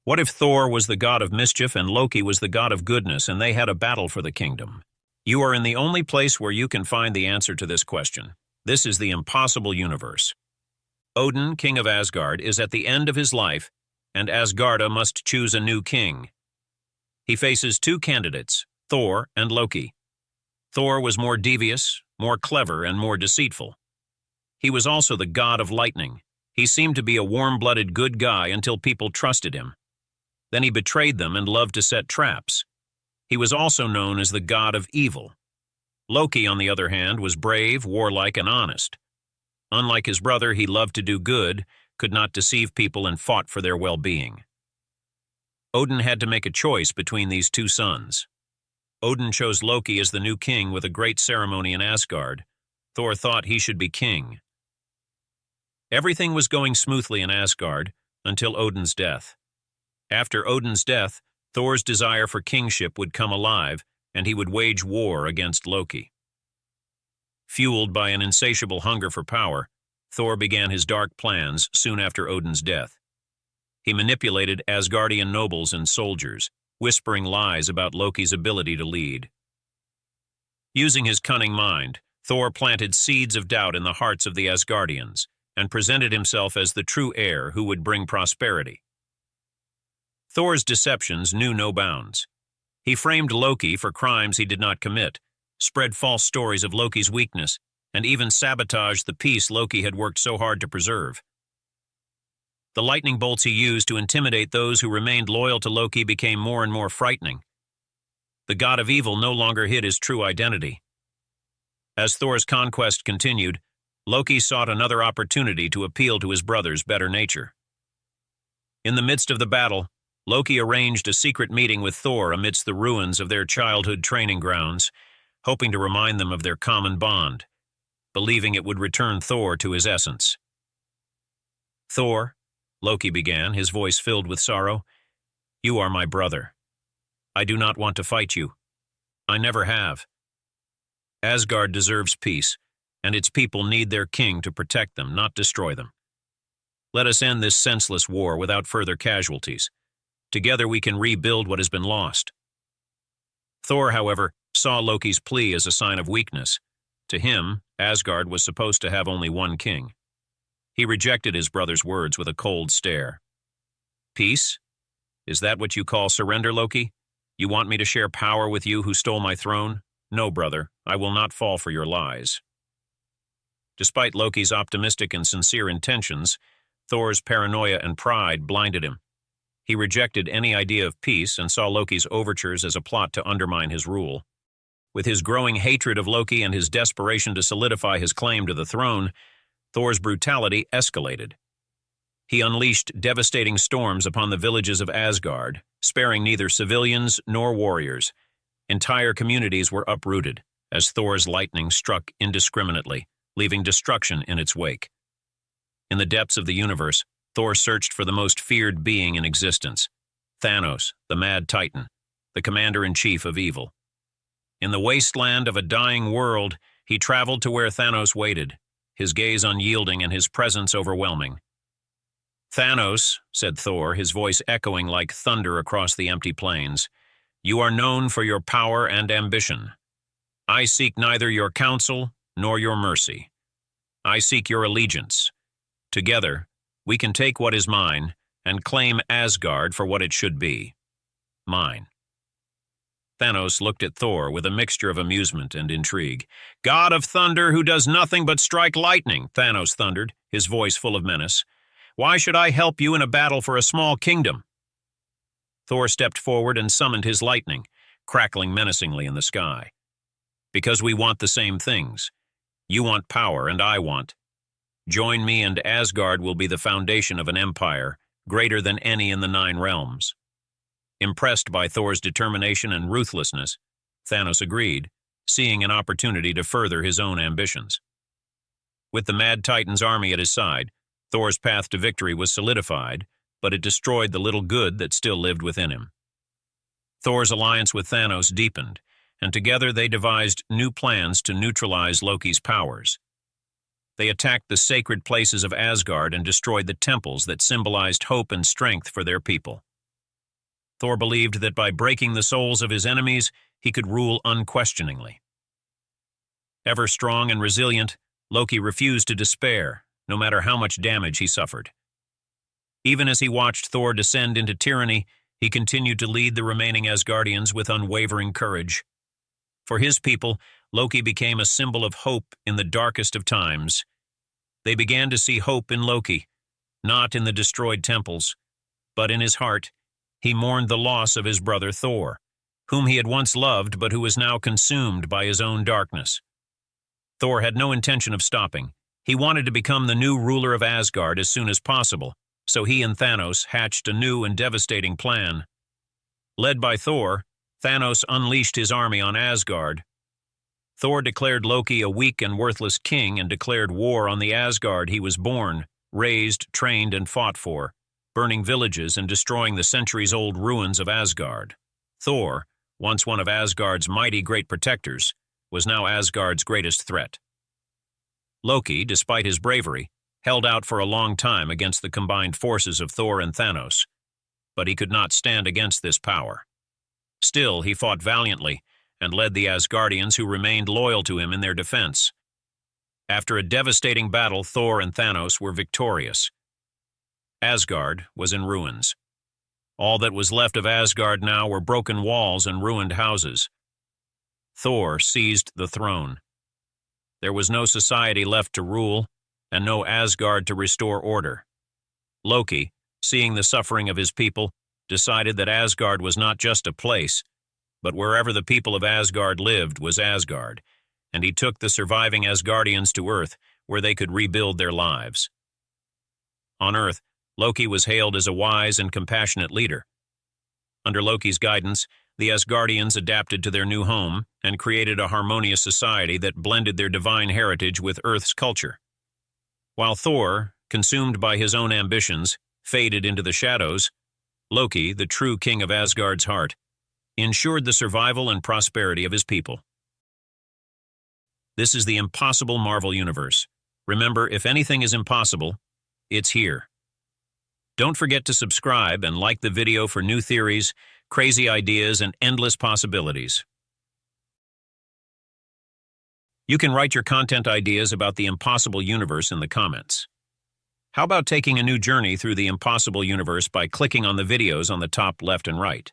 What if Thor was the god of mischief and Loki was the god of goodness and they had a battle for the kingdom? You are in the only place where you can find the answer to this question. This is the impossible universe. Odin, king of Asgard, is at the end of his life, and Asgarda must choose a new king. He faces two candidates, Thor and Loki. Thor was more devious, more clever, and more deceitful. He was also the god of lightning. He seemed to be a warm-blooded good guy until people trusted him. Then he betrayed them and loved to set traps. He was also known as the god of evil. Loki, on the other hand, was brave, warlike, and honest. Unlike his brother, he loved to do good, could not deceive people, and fought for their well-being. Odin had to make a choice between these two sons. Odin chose Loki as the new king with a great ceremony in Asgard. Thor thought he should be king. Everything was going smoothly in Asgard until Odin's death. After Odin's death, Thor's desire for kingship would come alive, and he would wage war against Loki. Fueled by an insatiable hunger for power, Thor began his dark plans soon after Odin's death. He manipulated Asgardian nobles and soldiers, whispering lies about Loki's ability to lead. Using his cunning mind, Thor planted seeds of doubt in the hearts of the Asgardians and presented himself as the true heir who would bring prosperity. Thor's deceptions knew no bounds. He framed Loki for crimes he did not commit, spread false stories of Loki's weakness, and even sabotaged the peace Loki had worked so hard to preserve. The lightning bolts he used to intimidate those who remained loyal to Loki became more and more frightening. The god of evil no longer hid his true identity. As Thor's conquest continued, Loki sought another opportunity to appeal to his brother's better nature. In the midst of the battle, Loki arranged a secret meeting with Thor amidst the ruins of their childhood training grounds, hoping to remind them of their common bond, believing it would return Thor to his essence. "Thor," Loki began, his voice filled with sorrow, "you are my brother. I do not want to fight you. I never have. Asgard deserves peace, and its people need their king to protect them, not destroy them. Let us end this senseless war without further casualties. Together we can rebuild what has been lost." Thor, however, saw Loki's plea as a sign of weakness. To him, Asgard was supposed to have only one king. He rejected his brother's words with a cold stare. "Peace? Is that what you call surrender, Loki? You want me to share power with you who stole my throne? No, brother, I will not fall for your lies." Despite Loki's optimistic and sincere intentions, Thor's paranoia and pride blinded him. He rejected any idea of peace and saw Loki's overtures as a plot to undermine his rule. With his growing hatred of Loki and his desperation to solidify his claim to the throne, Thor's brutality escalated. He unleashed devastating storms upon the villages of Asgard, sparing neither civilians nor warriors. Entire communities were uprooted as Thor's lightning struck indiscriminately, leaving destruction in its wake. In the depths of the universe, Thor searched for the most feared being in existence, Thanos, the Mad Titan, the commander-in-chief of evil. In the wasteland of a dying world, he traveled to where Thanos waited, his gaze unyielding and his presence overwhelming. "Thanos," said Thor, his voice echoing like thunder across the empty plains, "you are known for your power and ambition. I seek neither your counsel nor your mercy. I seek your allegiance. Together, we can take what is mine and claim Asgard for what it should be. Mine." Thanos looked at Thor with a mixture of amusement and intrigue. "God of thunder who does nothing but strike lightning," Thanos thundered, his voice full of menace. "Why should I help you in a battle for a small kingdom?" Thor stepped forward and summoned his lightning, crackling menacingly in the sky. "Because we want the same things. You want power and I want. Join me and Asgard will be the foundation of an empire, greater than any in the 9 realms." Impressed by Thor's determination and ruthlessness, Thanos agreed, seeing an opportunity to further his own ambitions. With the Mad Titan's army at his side, Thor's path to victory was solidified, but it destroyed the little good that still lived within him. Thor's alliance with Thanos deepened, and together they devised new plans to neutralize Loki's powers. They attacked the sacred places of Asgard and destroyed the temples that symbolized hope and strength for their people. Thor believed that by breaking the souls of his enemies, he could rule unquestioningly. Ever strong and resilient, Loki refused to despair, no matter how much damage he suffered. Even as he watched Thor descend into tyranny, he continued to lead the remaining Asgardians with unwavering courage. For his people, Loki became a symbol of hope in the darkest of times. They began to see hope in Loki, not in the destroyed temples, but in his heart. He mourned the loss of his brother Thor, whom he had once loved but who was now consumed by his own darkness. Thor had no intention of stopping. He wanted to become the new ruler of Asgard as soon as possible, so he and Thanos hatched a new and devastating plan. Led by Thor, Thanos unleashed his army on Asgard. Thor declared Loki a weak and worthless king and declared war on the Asgard he was born, raised, trained, and fought for, burning villages and destroying the centuries-old ruins of Asgard. Thor, once one of Asgard's mighty great protectors, was now Asgard's greatest threat. Loki, despite his bravery, held out for a long time against the combined forces of Thor and Thanos, but he could not stand against this power. Still, he fought valiantly and led the Asgardians who remained loyal to him in their defense. After a devastating battle, Thor and Thanos were victorious. Asgard was in ruins. All that was left of Asgard now were broken walls and ruined houses. Thor seized the throne. There was no society left to rule, and no Asgard to restore order. Loki, seeing the suffering of his people, decided that Asgard was not just a place, but wherever the people of Asgard lived was Asgard, and he took the surviving Asgardians to Earth, where they could rebuild their lives. On Earth, Loki was hailed as a wise and compassionate leader. Under Loki's guidance, the Asgardians adapted to their new home and created a harmonious society that blended their divine heritage with Earth's culture. While Thor, consumed by his own ambitions, faded into the shadows, Loki, the true king of Asgard's heart, ensured the survival and prosperity of his people. This is the impossible Marvel Universe. Remember, if anything is impossible, it's here. Don't forget to subscribe and like the video for new theories, crazy ideas, and endless possibilities. You can write your content ideas about the impossible universe in the comments. How about taking a new journey through the impossible universe by clicking on the videos on the top left and right?